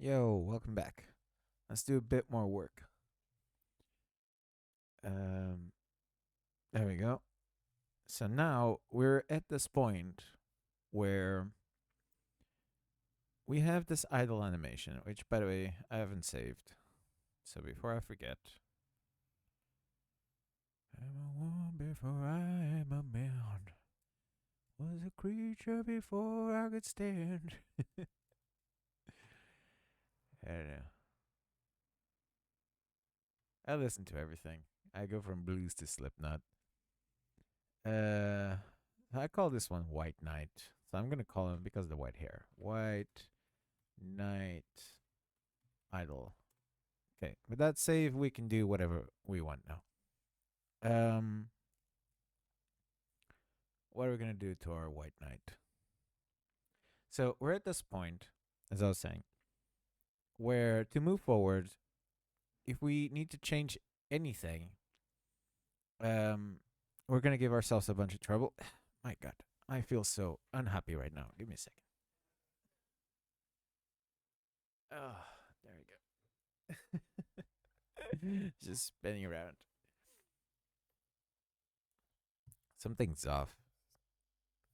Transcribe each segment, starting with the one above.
Yo, welcome back. Let's do a bit more work. Um, there we go. So now we're at this point where we have this idle animation, which, by the way, I haven't saved. So before I forget, I'm a woman before I am a man. Was a creature before I could stand. I don't know. I listen to everything. I go from blues to Slipknot. Uh, I call this one White Knight. So I'm gonna call him because of the white hair. White Knight Idol. Okay, with that save, we can do whatever we want now. Um, what are we gonna do to our White Knight? So we're at this point, as I was saying, where to move forward, if we need to change anything, um, we're gonna give ourselves a bunch of trouble. My God, I feel so unhappy right now. Give me a second. Oh, there we go. Just spinning around. Something's off.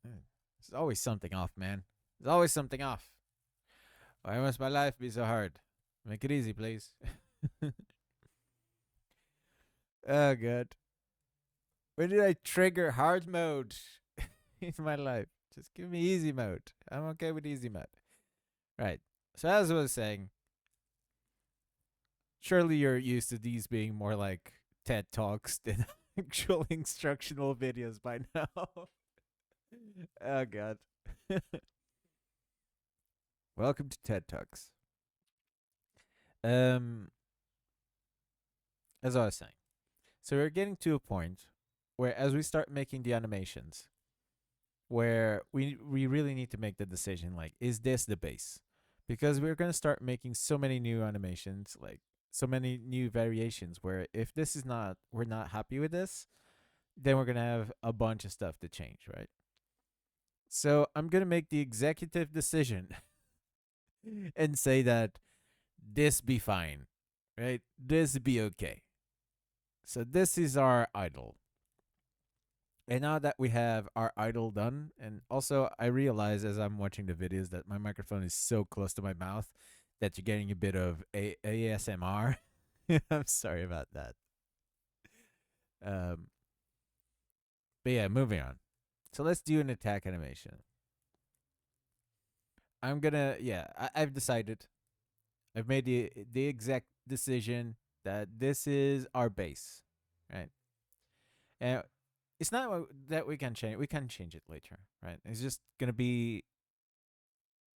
There's always something off, man. There's always something off. Why must my life be so hard? Make it easy, please. Oh, God. When did I trigger hard mode in my life? Just give me easy mode. I'm okay with easy mode. Right. So, as I was saying, surely you're used to these being more like TED Talks than actual instructional videos by now. Oh, God. Welcome to TED Talks. Um, as I was saying, so we're getting to a point where, as we start making the animations, where we really need to make the decision, like, is this the base? Because we're gonna start making so many new animations, like so many new variations. Where if this is not, we're not happy with this, then we're gonna have a bunch of stuff to change, right? So I'm gonna make the executive decision and say that this be fine, right? This be okay. So this is our idol. And now that we have our idol done, and also I realize as I'm watching the videos that my microphone is so close to my mouth that you're getting a bit of ASMR. I'm sorry about that. Um, but yeah, moving on. So let's do an attack animation. I've decided. I've made the exact decision that this is our base, right? And it's not that we can change. We can change it later, right? It's just gonna be,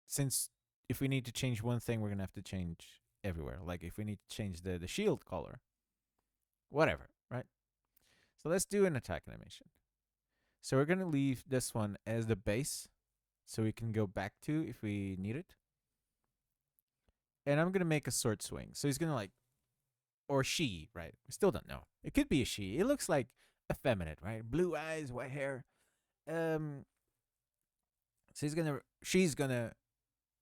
since if we need to change one thing, we're gonna have to change everywhere. Like if we need to change the shield color, whatever, right? So let's do an attack animation. So we're gonna leave this one as the base, so we can go back to if we need it. And I'm gonna make a sword swing. So he's gonna like, or she, right? We still don't know. It could be a she. It looks like effeminate, right? Blue eyes, white hair. Um, so she's gonna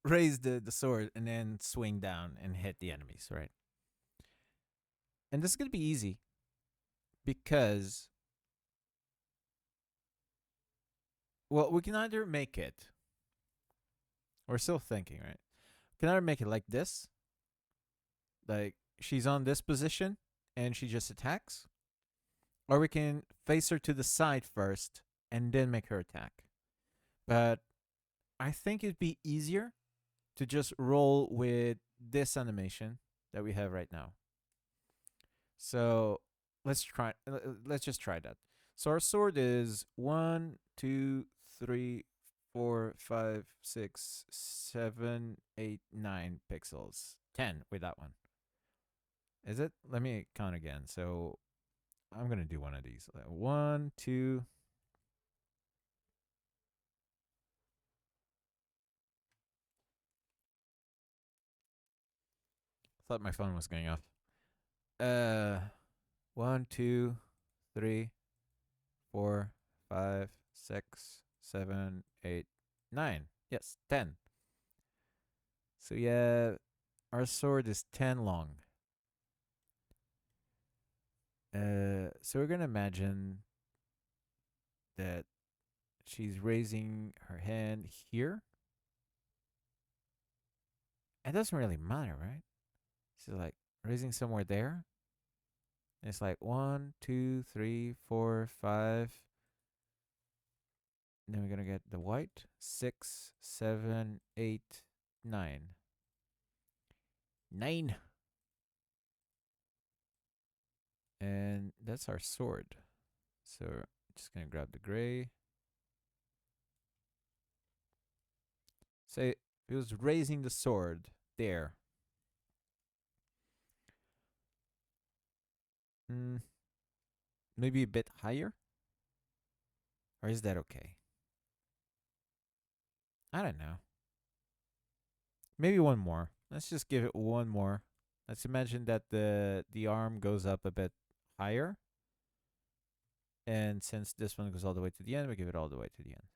raise the sword and then swing down and hit the enemies, right? And this is gonna be easy because, well, we can either make it, we're still thinking, right? We can either make it like this, like she's on this position and she just attacks, or we can face her to the side first and then make her attack. But I think it'd be easier to just roll with this animation that we have right now. So let's just try that. So our sword is 1, 2, 3, 4, 5, 6, 7, 8, 9 pixels. 10 with that one. Is it? Let me count again. So I'm gonna do one of these. One, two. Thought my phone was going off. Uh, 1, 2, 3, 4, 5, 6, 7, 8, 9. Yes, 10. So yeah, our sword is 10 long. So we're gonna imagine that she's raising her hand here. It doesn't really matter, right? She's like raising somewhere there. It's like one, two, three, four, five. And then we're gonna get the white. 6, 7, 8, 9. 9. And that's our sword. So just gonna grab the gray. Say it was raising the sword there. Mm, maybe a bit higher? Or is that okay? I don't know. Maybe one more. Let's just give it one more. Let's imagine that the arm goes up a bit higher. And since this one goes all the way to the end, we give it all the way to the end.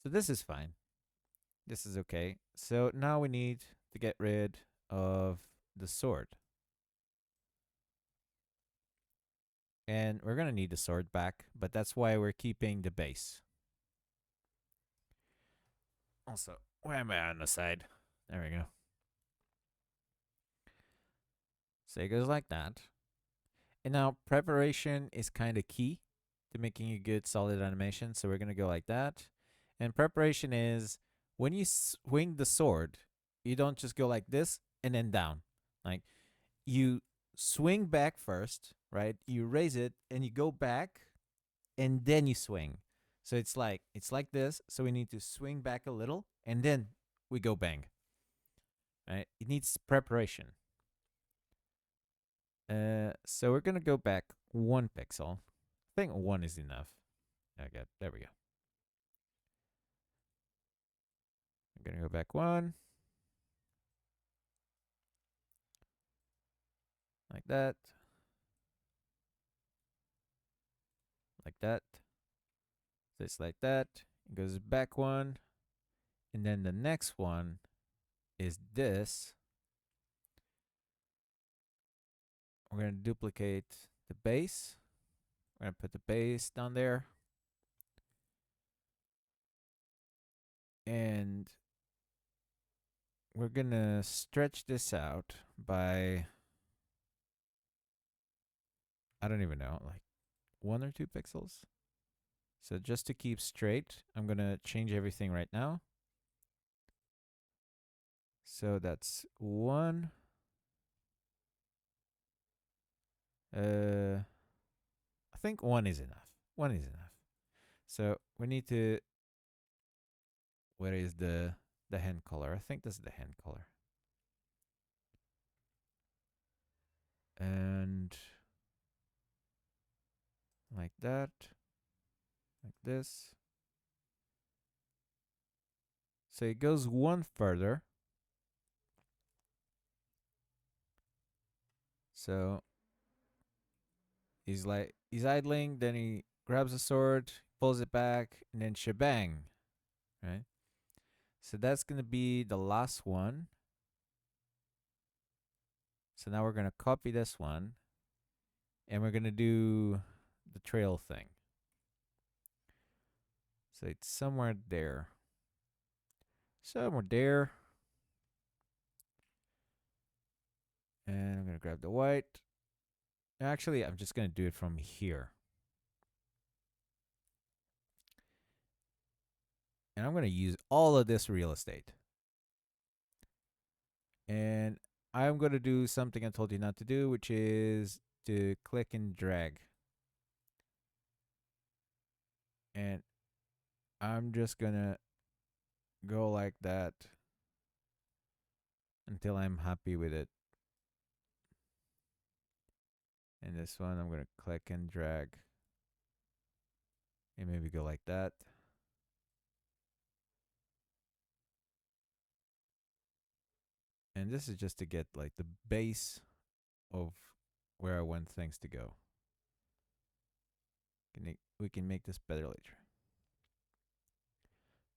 So this is fine. This is okay. So now we need to get rid of the sword. And we're going to need the sword back, but that's why we're keeping the base. Also, where am I on the side? There we go. So it goes like that. And now preparation is kind of key to making a good solid animation. So we're going to go like that. And preparation is when you swing the sword, you don't just go like this and then down. Like you swing back first, right? You raise it and you go back and then you swing. So it's like this. So we need to swing back a little and then we go bang. Right? It needs preparation. So we're gonna go back 1 pixel. I think 1 is enough. Okay, there we go. I'm gonna go back 1. Like that. Like that. So it's like that. It goes back 1. And then the next one is this. We're gonna duplicate the base. We're gonna put the base down there. And we're gonna stretch this out by, I don't even know, like 1 or 2 pixels. So just to keep straight, I'm gonna change everything right now. So that's 1. I think 1 is enough. 1 is enough. So we need to. Where is the hand color? I think this is the hand color. And like that, like this. So it goes 1 further. So he's idling, then he grabs a sword, pulls it back, and then shebang, right? So that's gonna be the last one. So now we're gonna copy this one, and we're gonna do the trail thing. So it's somewhere there. Somewhere there. And I'm gonna grab the white. Actually, I'm just gonna do it from here. And I'm gonna use all of this real estate. And I'm gonna do something I told you not to do, which is to click and drag. And I'm just gonna go like that until I'm happy with it. And this one, I'm gonna click and drag. And maybe go like that. And this is just to get like the base of where I want things to go. We can make this better later.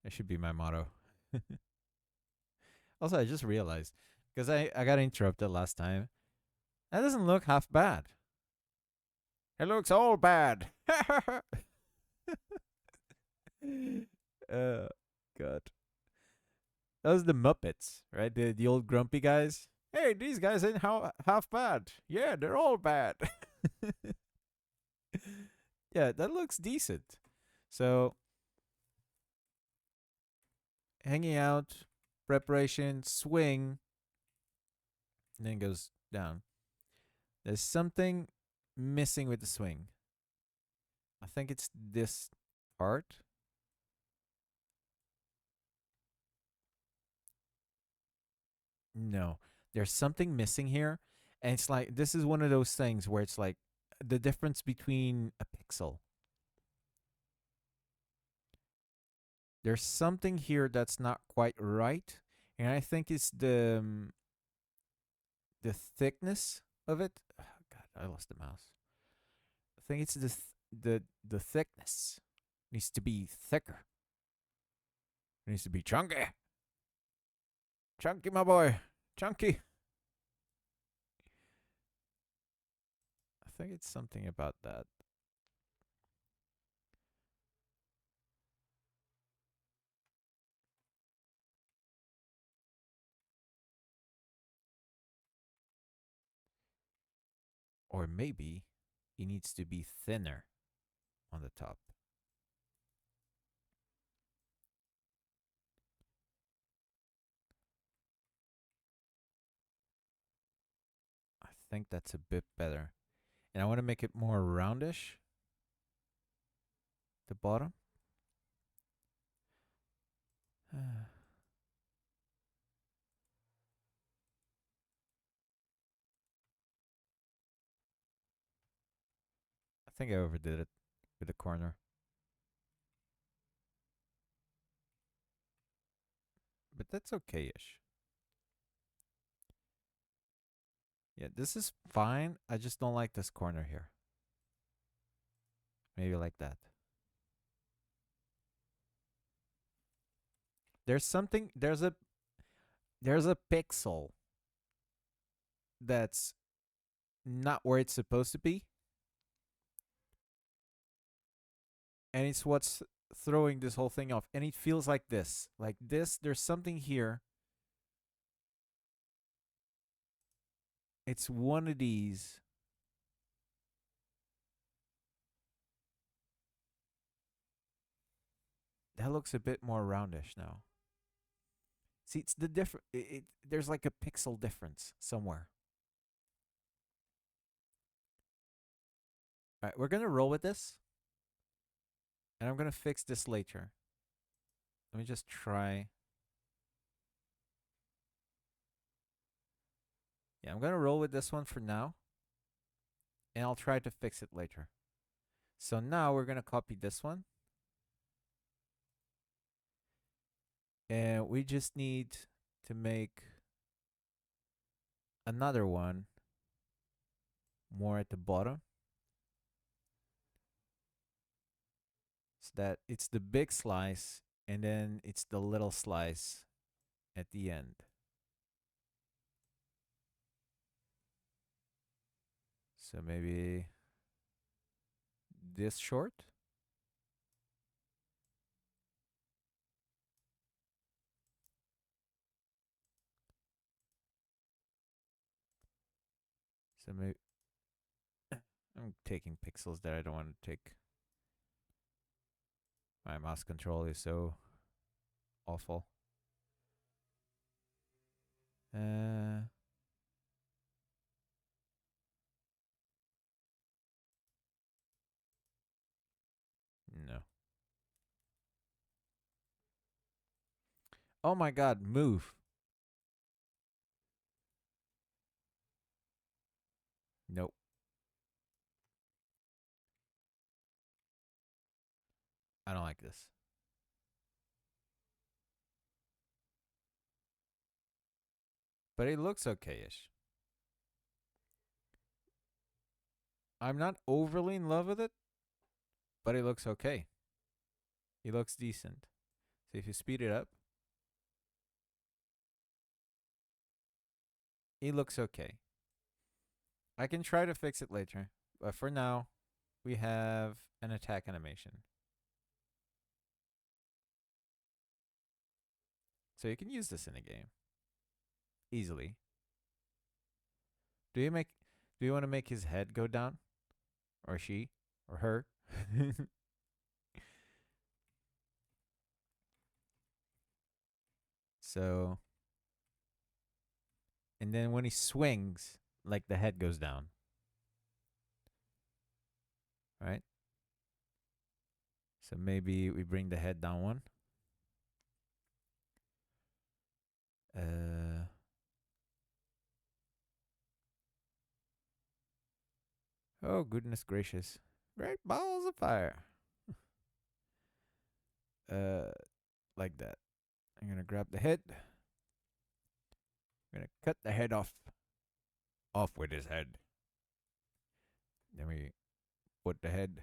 That should be my motto. Also, I just realized because I got interrupted last time. That doesn't look half bad. It looks all bad. uh, God. That was the Muppets, right? The old grumpy guys. Hey, these guys ain't half bad. Yeah, they're all bad. Yeah, that looks decent. So, hanging out, preparation, swing, and then goes down. There's something missing with the swing. I think it's this part. No, there's something missing here. And it's like, this is one of those things where it's like the difference between a pixel. There's something here that's not quite right. And I think it's the thickness of it. Oh, God, I lost the mouse. I think it's the thickness. It needs to be thicker. It needs to be chunky. Chunky, my boy. Chunky. I think it's something about that. Or maybe it needs to be thinner on the top. I think that's a bit better. And I want to make it more roundish. The bottom. I think I overdid it with the corner. But that's okay-ish. Yeah, this is fine. I just don't like this corner here. Maybe like that. There's something there's a pixel that's not where it's supposed to be. And it's what's throwing this whole thing off. And it feels like this. Like this, there's something here. It's one of these. That looks a bit more roundish now. See, it's the different. There's like a pixel difference somewhere. All right, we're gonna roll with this, and I'm gonna fix this later. Let me just try. Yeah, I'm gonna roll with this one for now, and I'll try to fix it later. So now we're gonna copy this one, and we just need to make another one more at the bottom, so that it's the big slice, and then it's the little slice at the end. So maybe this short. So maybe I'm taking pixels that I don't want to take. My mouse control is so awful. Uh, no. Oh my God, move. Nope. I don't like this. But it looks okay-ish. I'm not overly in love with it, but it looks okay. It looks decent. So if you speed it up, It looks okay. I can try to fix it later, but for now, we have an attack animation. So you can use this in a game easily. Do you make? Do you want to make his head go down, or she, or her? So, and then when he swings, like the head goes down, right? So maybe we bring the head down one. Uh, oh goodness gracious! Great balls of fire. Uh, like that. I'm gonna grab the head. I'm gonna cut the head off. Off with his head. Then we put the head,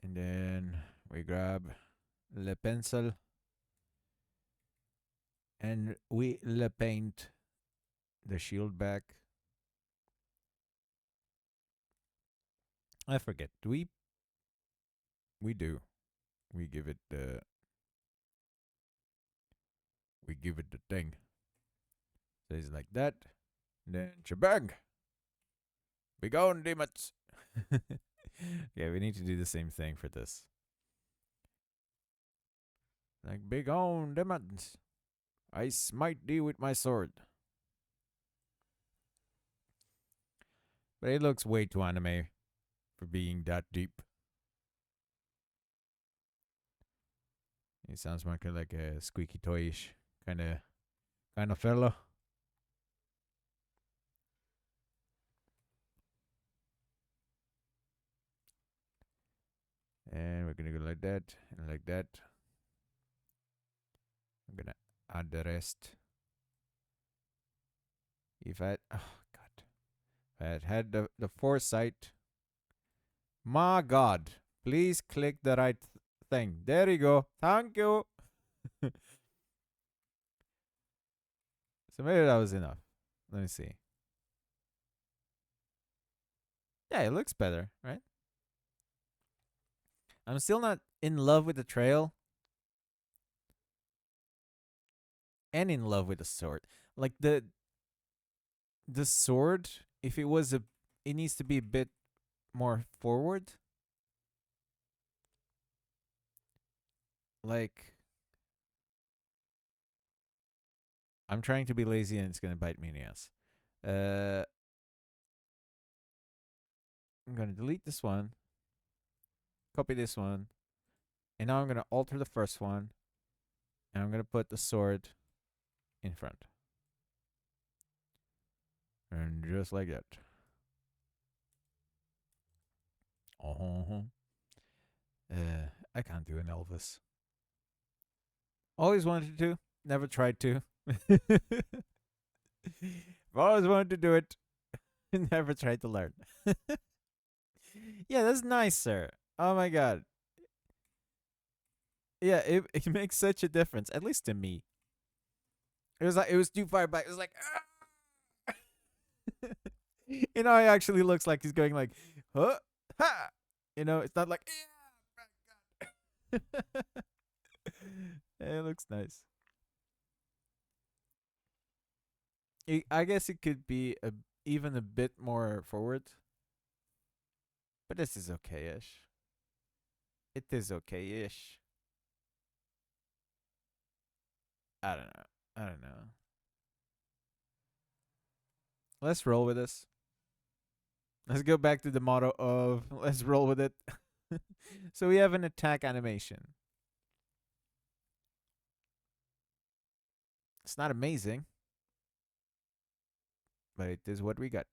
and then we grab the pencil, and we le paint the shield back. I forget. Do we do. We give it the thing. So it's like that. Then shabang. Be gone, demons. Yeah, we need to do the same thing for this. Like, be gone, demons. I smite thee with my sword. But it looks way too anime for being that deep. It sounds more like a squeaky toyish kind of fella. And we're gonna go like that and like that. I'm gonna add the rest. If I oh god. If I had the foresight. My god. Please click the right thing. There you go. Thank you. So maybe that was enough. Let me see. Yeah, it looks better, right? I'm still not in love with the trail and in love with the sword. Like the sword, if it was it needs to be a bit more forward. Like I'm trying to be lazy and it's gonna bite me in the ass. Uh, I'm gonna delete this one, copy this one, and now I'm gonna alter the first one, and I'm gonna put the sword in front, and just like that. Oh, I can't do an Elvis. Always wanted to, never tried to. Always wanted to do it, never tried to learn. Yeah, that's nice, sir. Oh my god. Yeah, it makes such a difference, at least to me. It was like it was too far back. It was like, you know, he actually looks like he's going like, huh, ha. You know, it's not like, it looks nice. I guess it could be even a bit more forward, but this is okay-ish. It is okay-ish. I don't know. I don't know. Let's roll with this. Let's go back to the motto of let's roll with it. So we have an attack animation. It's not amazing, but it is what we got.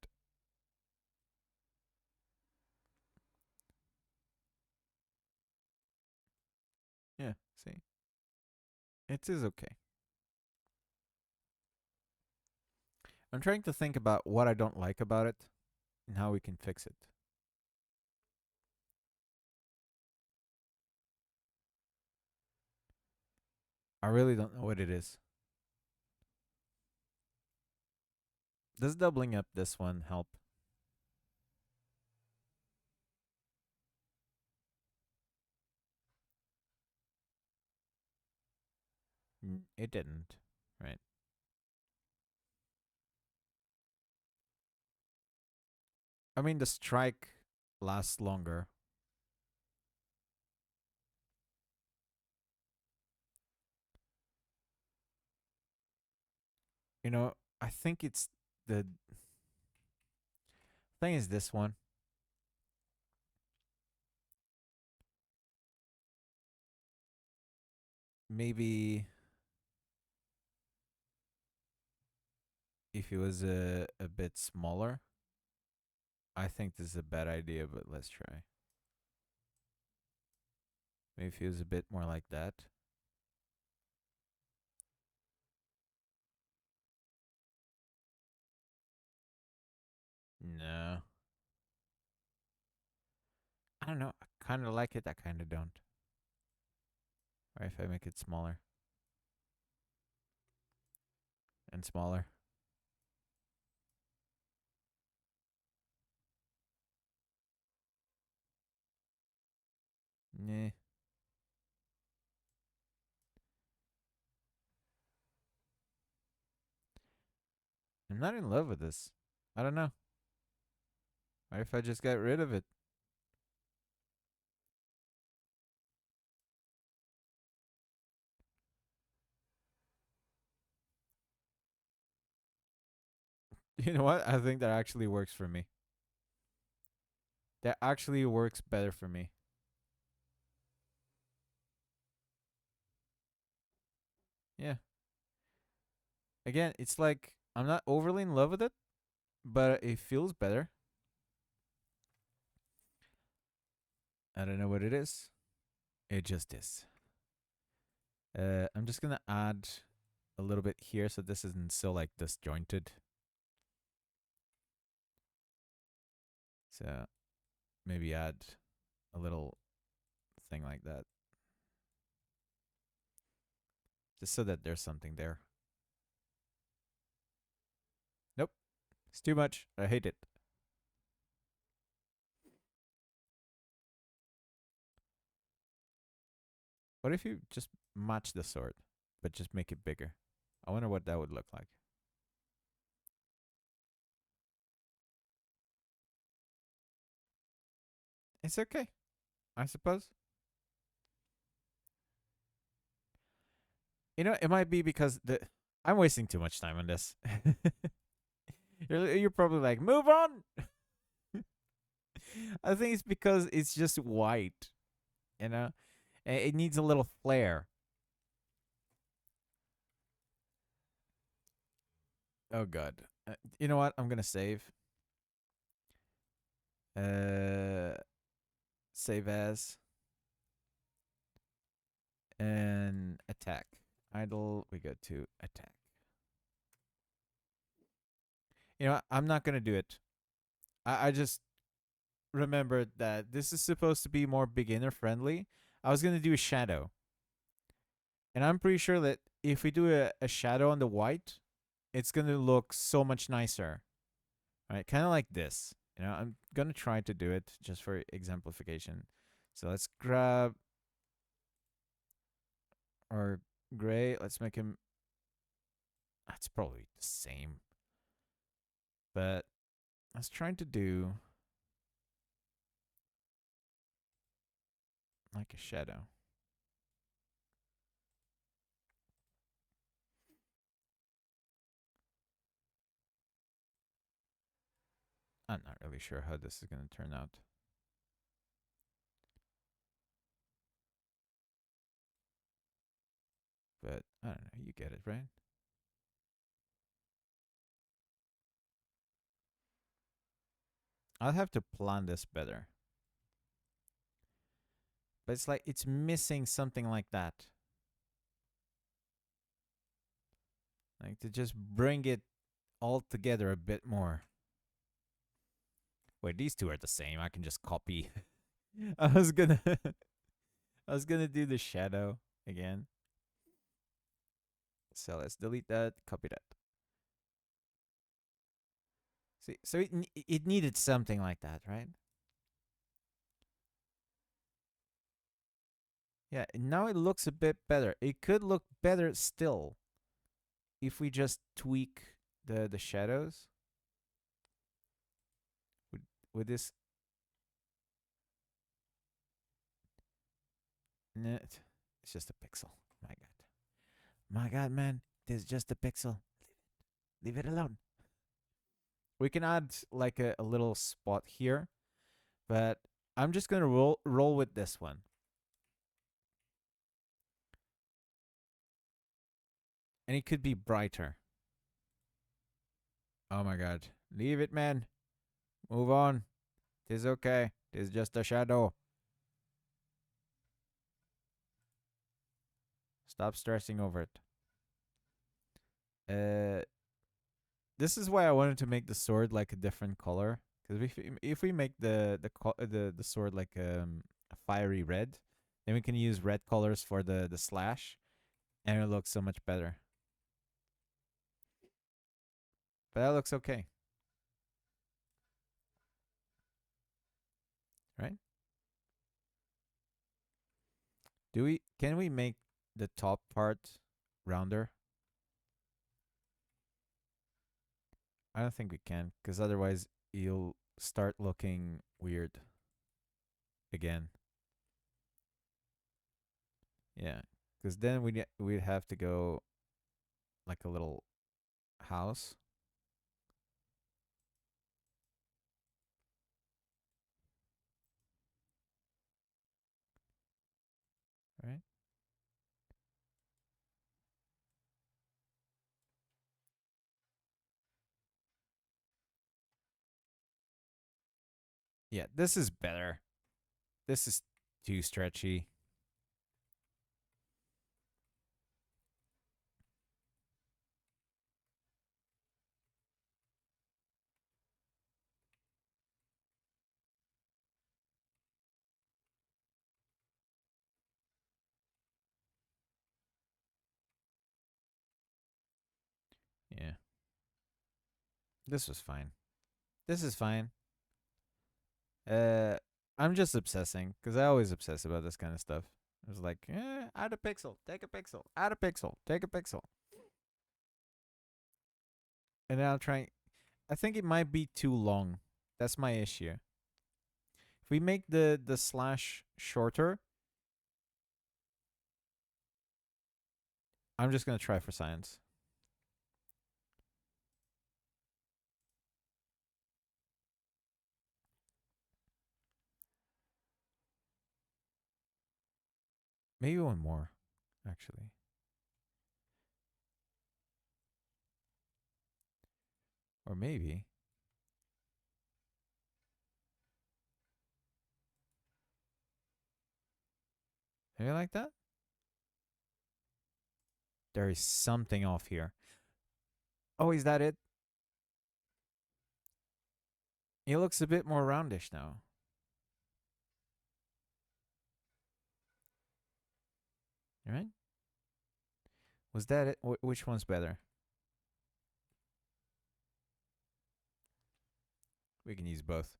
Yeah, see? It is okay. I'm trying to think about what I don't like about it and how we can fix it. I really don't know what it is. Does doubling up this one help? It didn't, right? I mean, the strike lasts longer. You know, I think it's the thing is this one. Maybe if it was a bit smaller, I think this is a bad idea, but let's try. Maybe if it was a bit more like that. No. I don't know. I kind of like it. I kind of don't. Or if I make it smaller and smaller. Nah. I'm not in love with this. I don't know. Or if I just got rid of it. You know what? I think that actually works for me. That actually works better for me. Yeah. Again, it's like I'm not overly in love with it, but it feels better. I don't know what it is. It just is. I'm just gonna add a little bit here so this isn't so like disjointed. So maybe add a little thing like that, just so that there's something there. Nope, it's too much. I hate it. What if you just match the sword, but just make it bigger? I wonder what that would look like. It's okay, I suppose. You know, it might be because I'm wasting too much time on this. You're probably like, move on. I think it's because it's just white. You know, it needs a little flair. Oh god. You know what? I'm gonna save. Uh, save as and attack. Idle. We go to attack. You know what? I'm not gonna do it. I just remembered that this is supposed to be more beginner friendly. I was gonna do a shadow, and I'm pretty sure that if we do a shadow on the white, it's gonna look so much nicer. Right? Kind of like this. You know, I'm gonna try to do it just for exemplification. So let's grab our gray. Let's make him. That's probably the same, but I was trying to do like a shadow. I'm not really sure how this is gonna turn out, but I don't know. You get it, right? I'll have to plan this better. But it's like it's missing something like that. Like to just bring it all together a bit more. Wait, these two are the same. I can just copy. I was gonna I was gonna do the shadow again. So let's delete that, copy that. See, so it needed something like that, right? Yeah, now it looks a bit better. It could look better still if we just tweak the shadows with with this. Nah, it's just a pixel. My God, my God, man, this is just a pixel. Leave it alone. We can add like a little spot here, but I'm just gonna roll with this one, and it could be brighter. Oh my God, leave it, man. Move on. It is okay. It is just a shadow. Stop stressing over it. Uh, this is why I wanted to make the sword like a different color. Because if we make the sword like a fiery red, then we can use red colors for the slash, and it looks so much better. But that looks okay, right? Do we can we make the top part rounder? I don't think we can, because otherwise you'll start looking weird again. Yeah, because then we'd have to go like a little house, right? Yeah, this is better. This is too stretchy. Yeah, this was fine. This is fine. Uh, I'm just obsessing because I always obsess about this kind of stuff. It was like, add a pixel, take a pixel, add a pixel, take a pixel, and then I'm trying. I think it might be too long. That's my issue. If we make the slash shorter, I'm just gonna try for science. Maybe one more, actually, or maybe like that. There is something off here. Oh, is that it? It looks a bit more roundish now. Right? Was that it? Which one's better? We can use both.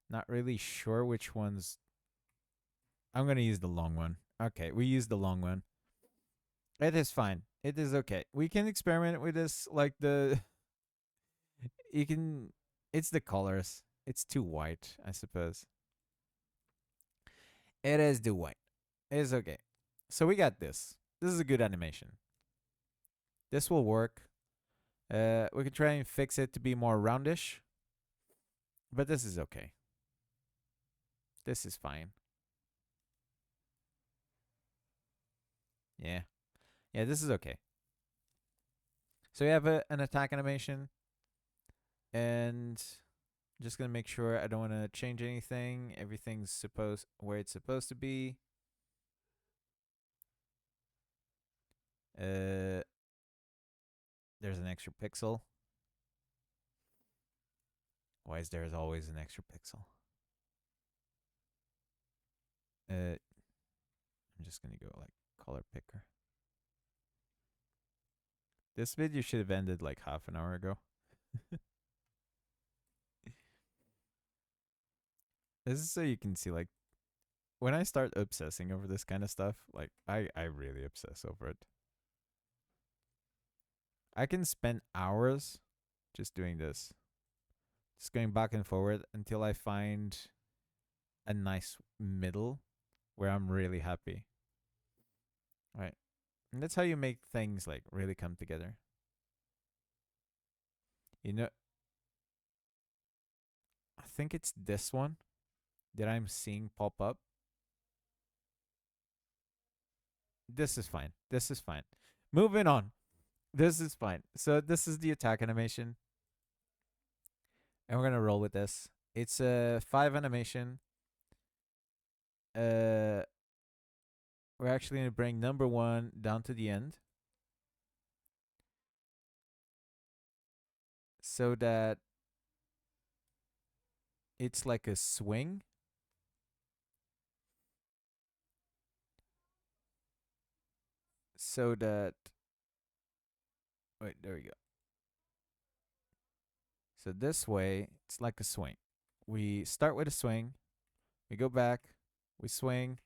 Not really sure which one's. I'm gonna use the long one. Okay, we use the long one. It is fine. It is okay. We can experiment with this. Like the you can. It's the colors. It's too white, I suppose. It is too white. It is okay. So we got this. This is a good animation. This will work. We can try and fix it to be more roundish, but this is okay. This is fine. Yeah. Yeah, this is okay. So we have an attack animation, and just gonna make sure I don't want to change anything. Everything's supposed where it's supposed to be. Uh, there's an extra pixel. Why is there always an extra pixel? I'm just gonna go like color picker. This video should have ended like half an hour ago. This is so you can see, like, when I start obsessing over this kind of stuff, like, I really obsess over it. I can spend hours just doing this, just going back and forward until I find a nice middle where I'm really happy. Right. And that's how you make things like really come together. You know, I think it's this one that I'm seeing pop up. This is fine. This is fine. Moving on. This is fine. So this is the attack animation, and we're gonna roll with this. It's a 5 animation. Uh, we're actually gonna bring number 1 down to the end, so that it's like a swing. So that, wait, there we go. So this way, it's like a swing. We start with a swing, we go back, we swing.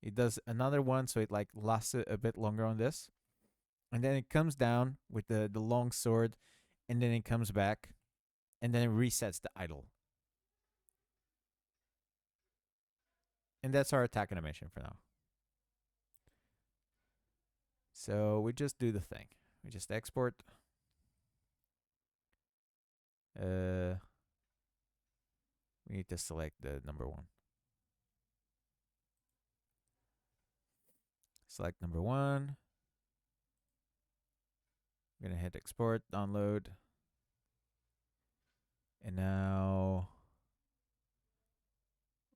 It does another one, so it like lasts a bit longer on this, and then it comes down with the long sword, and then it comes back, and then it resets the idle. And that's our attack animation for now. So we just do the thing. We just export. We need to select the number 1. Select number 1. I'm gonna hit export, download, and now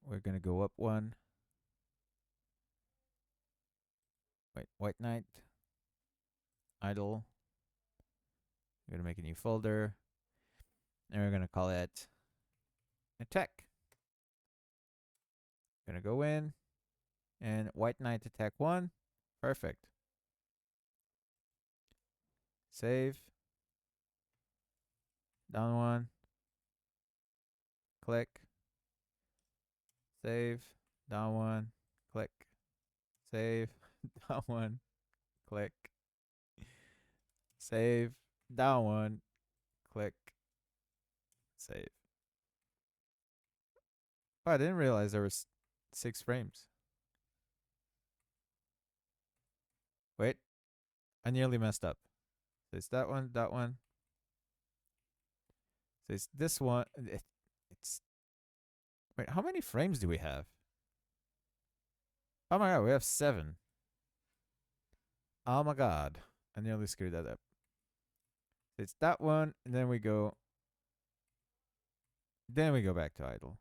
we're gonna go up 1. Wait, White Knight, idle. We're gonna make a new folder, and we're gonna call it attack. Gonna go in, and White Knight attack 1. Perfect. Save. Down 1. Click. Save. Down 1. Click. Save. Down 1. Click. Save. Down 1. Click. Save. Oh, I didn't realize there was 6 frames. Wait. I nearly messed up. So it's that one, that one. So it's this one. It's. Wait, how many frames do we have? Oh my god, we have 7. Oh my god. I nearly screwed that up. It's that one, and then we go. Then we go back to idle.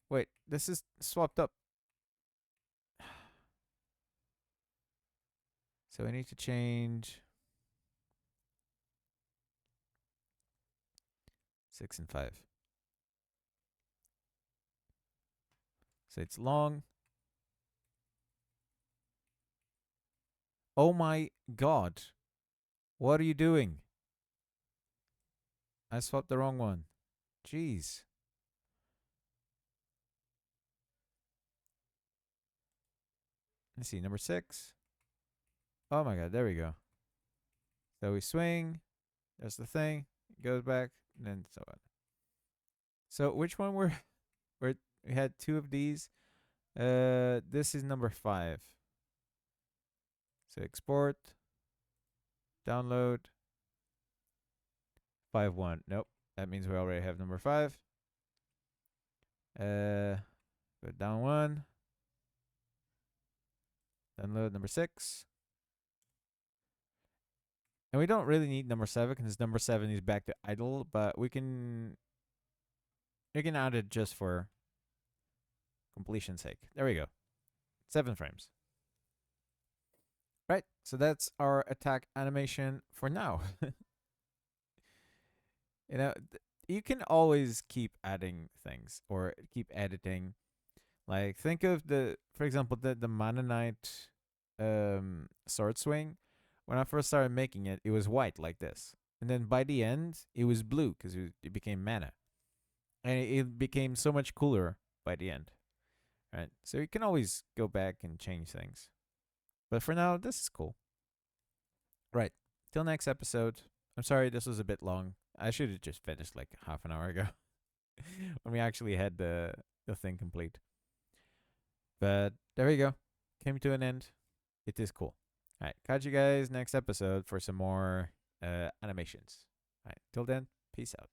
Wait, this is swapped up. So we need to change 6 and 5. So it's long. Oh my god. What are you doing? I swapped the wrong one. Jeez. Let's see, number 6. Oh my god, there we go. So we swing. There's the thing. It goes back, and then so on. So which one we had 2 of these. This is number 5. So export, download, 5.1. Nope, that means we already have number 5. Go down 1. Download number 6. And we don't really need number 7 because number 7 is back to idle, but we can add it just for completion's sake. There we go. 7 frames. Right, so that's our attack animation for now. You know, you can always keep adding things or keep editing. Like, think of for example, the Mana Knight sword swing. when I first started making it, it was white like this, and then by the end, it was blue because it became mana, and it became so much cooler by the end. Right, so you can always go back and change things. But for now, this is cool. Right. Till next episode. I'm sorry this was a bit long. I should have just finished like half an hour ago when we actually had the thing complete. But there we go. Came to an end. It is cool. All right. Catch you guys next episode for some more animations. All right. Till then, peace out.